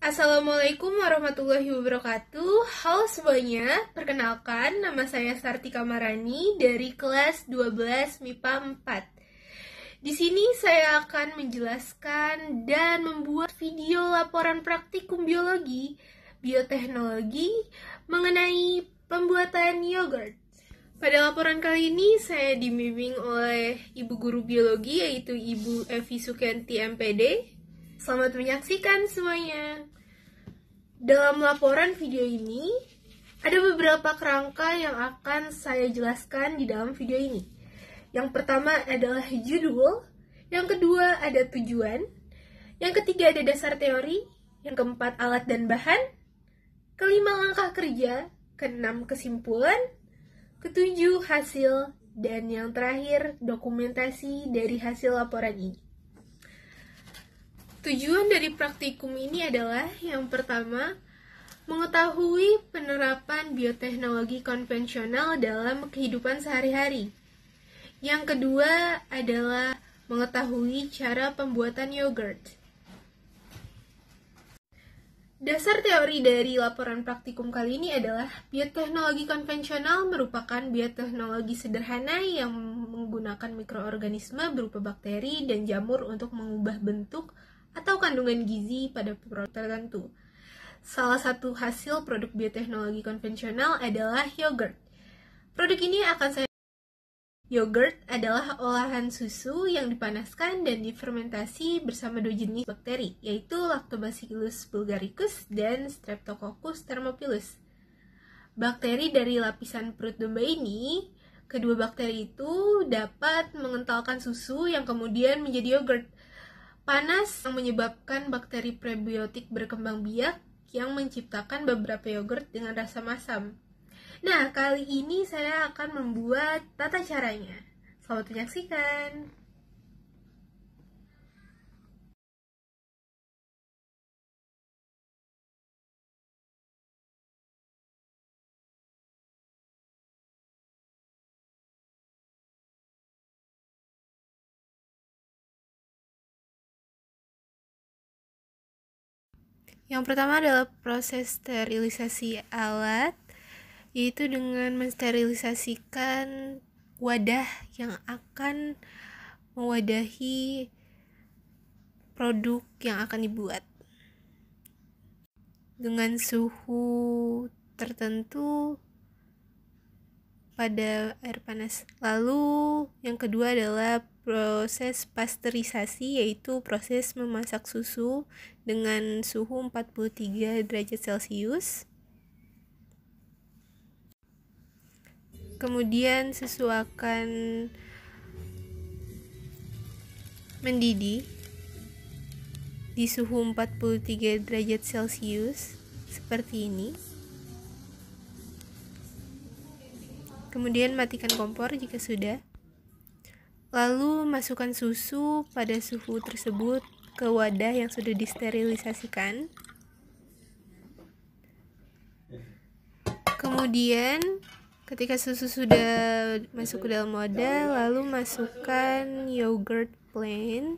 Assalamualaikum warahmatullahi wabarakatuh. Halo semuanya, perkenalkan nama saya Sartika Marani dari kelas 12 MIPA 4. Di sini saya akan menjelaskan dan membuat video laporan praktikum biologi, bioteknologi mengenai pembuatan yogurt. Pada laporan kali ini saya dibimbing oleh Ibu Guru Biologi yaitu Ibu Evi Sukianti MPD. Selamat menyaksikan semuanya. Dalam laporan video ini, ada beberapa kerangka yang akan saya jelaskan di dalam video ini. Yang pertama adalah judul, yang kedua ada tujuan, yang ketiga ada dasar teori, yang keempat alat dan bahan, kelima langkah kerja, keenam kesimpulan, ketujuh hasil, dan yang terakhir dokumentasi dari hasil laporan ini. Tujuan dari praktikum ini adalah yang pertama, mengetahui penerapan bioteknologi konvensional dalam kehidupan sehari-hari. Yang kedua adalah mengetahui cara pembuatan yogurt. Dasar teori dari laporan praktikum kali ini adalah bioteknologi konvensional merupakan bioteknologi sederhana yang menggunakan mikroorganisme berupa bakteri dan jamur untuk mengubah bentuk atau kandungan gizi pada produk tertentu. Salah satu hasil produk bioteknologi konvensional adalah yogurt. Produk ini akan saya Yogurt adalah olahan susu yang dipanaskan dan difermentasi bersama dua jenis bakteri, yaitu Lactobacillus bulgaricus dan Streptococcus thermophilus. Bakteri dari lapisan perut domba ini, kedua bakteri itu dapat mengentalkan susu yang kemudian menjadi yogurt. Panas yang menyebabkan bakteri prebiotik berkembang biak yang menciptakan beberapa yogurt dengan rasa masam. Nah, kali ini saya akan membuat tata caranya. Selamat menyaksikan. Yang pertama adalah proses sterilisasi alat, yaitu dengan mensterilisasikan wadah yang akan mewadahi produk yang akan dibuat dengan suhu tertentu pada air panas. Lalu yang kedua adalah proses pasteurisasi, yaitu proses memasak susu dengan suhu 43 derajat Celcius. Kemudian susu akan mendidih di suhu 43 derajat Celcius seperti ini. Kemudian matikan kompor jika sudah. Lalu masukkan susu pada suhu tersebut ke wadah yang sudah disterilisasikan. Kemudian ketika susu sudah masuk ke dalam wadah, lalu masukkan yogurt plain.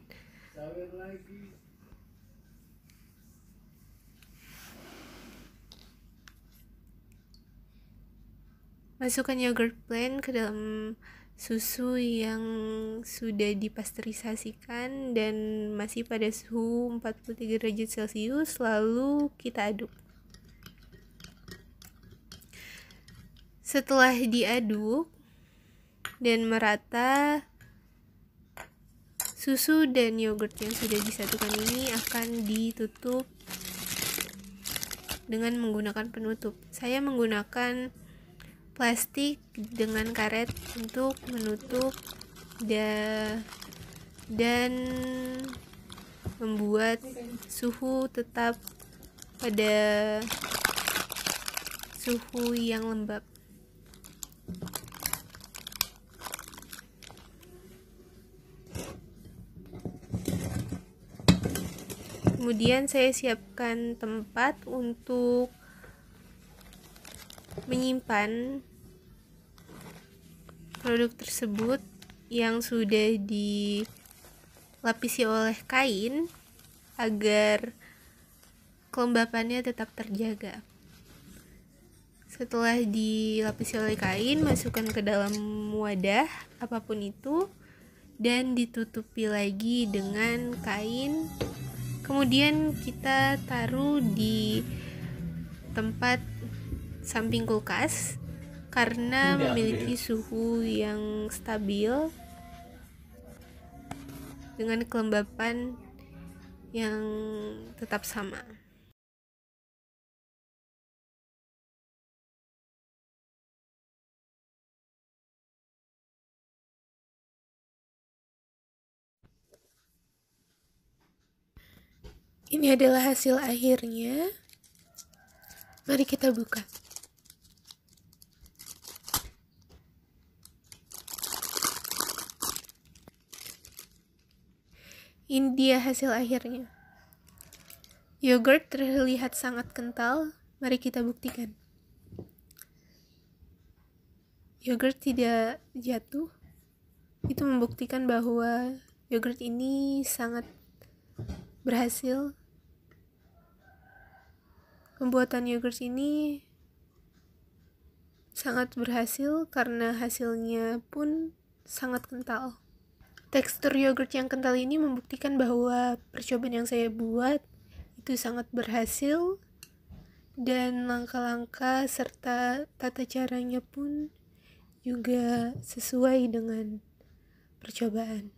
Masukkan yogurt plain ke dalam susu yang sudah dipasteurisasikan dan masih pada suhu 43 derajat Celcius, lalu kita aduk. Setelah diaduk dan merata, susu dan yogurt yang sudah disatukan ini akan ditutup dengan menggunakan penutup. Saya menggunakan plastik dengan karet untuk menutup dan membuat suhu tetap pada suhu yang lembab. Kemudian saya siapkan tempat untuk menyimpan produk tersebut yang sudah dilapisi oleh kain agar kelembapannya tetap terjaga. Setelah dilapisi oleh kain, masukkan ke dalam wadah apapun itu dan ditutupi lagi dengan kain. Kemudian kita taruh di tempat samping kulkas karena memiliki suhu yang stabil dengan kelembapan yang tetap sama. Ini adalah hasil akhirnya. Mari kita buka. Ini dia hasil akhirnya. Yogurt terlihat sangat kental. Mari kita buktikan. Yogurt tidak jatuh. Itu membuktikan bahwa yogurt ini sangat berhasil. Pembuatan yogurt ini sangat berhasil karena hasilnya pun sangat kental. Tekstur yogurt yang kental ini membuktikan bahwa percobaan yang saya buat itu sangat berhasil dan langkah-langkah serta tata caranya pun juga sesuai dengan percobaan.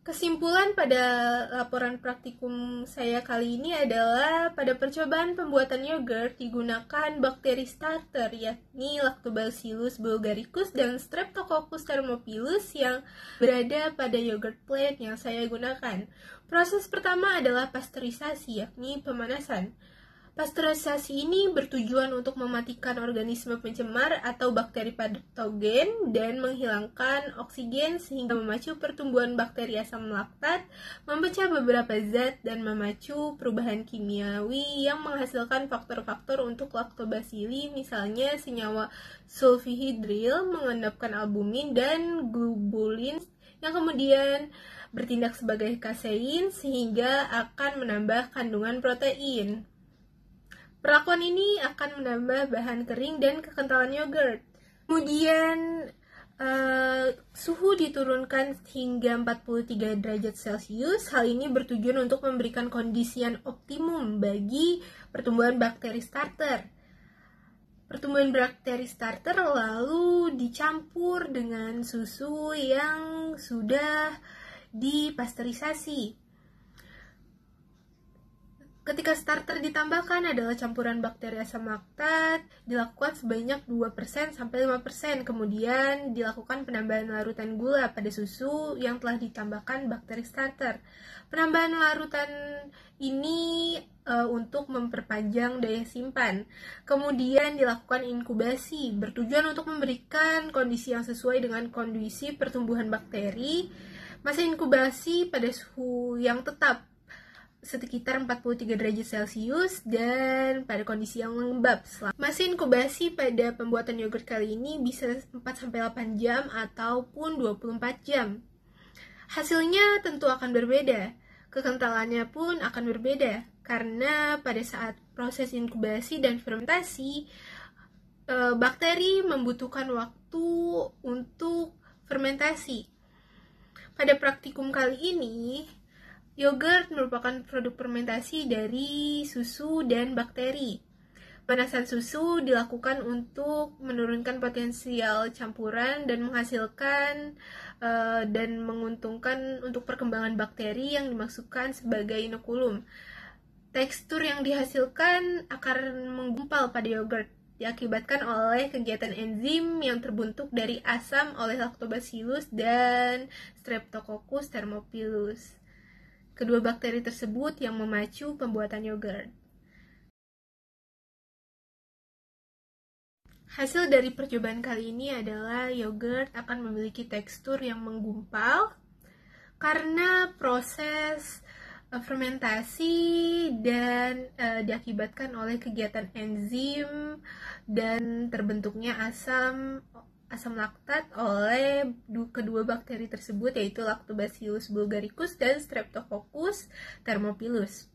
Kesimpulan pada laporan praktikum saya kali ini adalah pada percobaan pembuatan yogurt digunakan bakteri starter yakni Lactobacillus bulgaricus dan Streptococcus thermophilus yang berada pada yogurt plate yang saya gunakan. Proses pertama adalah pasteurisasi yakni pemanasan. Pasteurisasi ini bertujuan untuk mematikan organisme pencemar atau bakteri patogen dan menghilangkan oksigen sehingga memacu pertumbuhan bakteri asam laktat, memecah beberapa zat dan memacu perubahan kimiawi yang menghasilkan faktor-faktor untuk laktobasili, misalnya senyawa sulfihidril mengendapkan albumin dan globulin yang kemudian bertindak sebagai kasein sehingga akan menambah kandungan protein. Perlakuan ini akan menambah bahan kering dan kekentalan yogurt. Kemudian suhu diturunkan hingga 43 derajat Celcius. Hal ini bertujuan untuk memberikan kondisi yang optimum bagi pertumbuhan bakteri starter. Pertumbuhan bakteri starter lalu dicampur dengan susu yang sudah dipasteurisasi. Ketika starter ditambahkan adalah campuran bakteri asam laktat, dilakukan sebanyak 2% sampai 5%. Kemudian dilakukan penambahan larutan gula pada susu yang telah ditambahkan bakteri starter. Penambahan larutan ini untuk memperpanjang daya simpan. Kemudian dilakukan inkubasi, bertujuan untuk memberikan kondisi yang sesuai dengan kondisi pertumbuhan bakteri. Masa inkubasi pada suhu yang tetap sekitar 43 derajat Celcius dan pada kondisi yang lembab. Masa inkubasi pada pembuatan yogurt kali ini bisa 4-8 jam ataupun 24 jam. Hasilnya tentu akan berbeda. Kekentalannya pun akan berbeda karena pada saat proses inkubasi dan fermentasi bakteri membutuhkan waktu untuk fermentasi. Pada praktikum kali ini yogurt merupakan produk fermentasi dari susu dan bakteri. Pemanasan susu dilakukan untuk menurunkan potensial campuran dan menghasilkan dan menguntungkan untuk perkembangan bakteri yang dimasukkan sebagai inokulum. Tekstur yang dihasilkan akan menggumpal pada yogurt, diakibatkan oleh kegiatan enzim yang terbentuk dari asam oleh Lactobacillus dan Streptococcus thermophilus. Kedua bakteri tersebut yang memacu pembuatan yogurt. Hasil dari percobaan kali ini adalah yogurt akan memiliki tekstur yang menggumpal karena proses fermentasi dan diakibatkan oleh kegiatan enzim dan terbentuknya asam laktat oleh kedua bakteri tersebut, yaitu Lactobacillus bulgaricus dan Streptococcus thermophilus.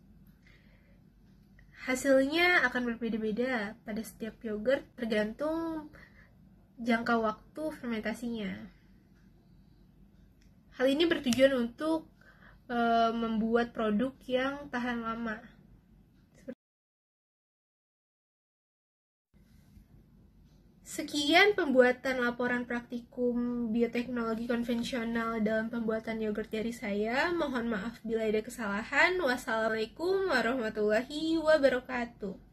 Hasilnya akan berbeda-beda pada setiap yogurt tergantung jangka waktu fermentasinya. Hal ini bertujuan untuk membuat produk yang tahan lama. Sekian pembuatan laporan praktikum bioteknologi konvensional dalam pembuatan yogurt dari saya. Mohon maaf bila ada kesalahan. Wassalamualaikum warahmatullahi wabarakatuh.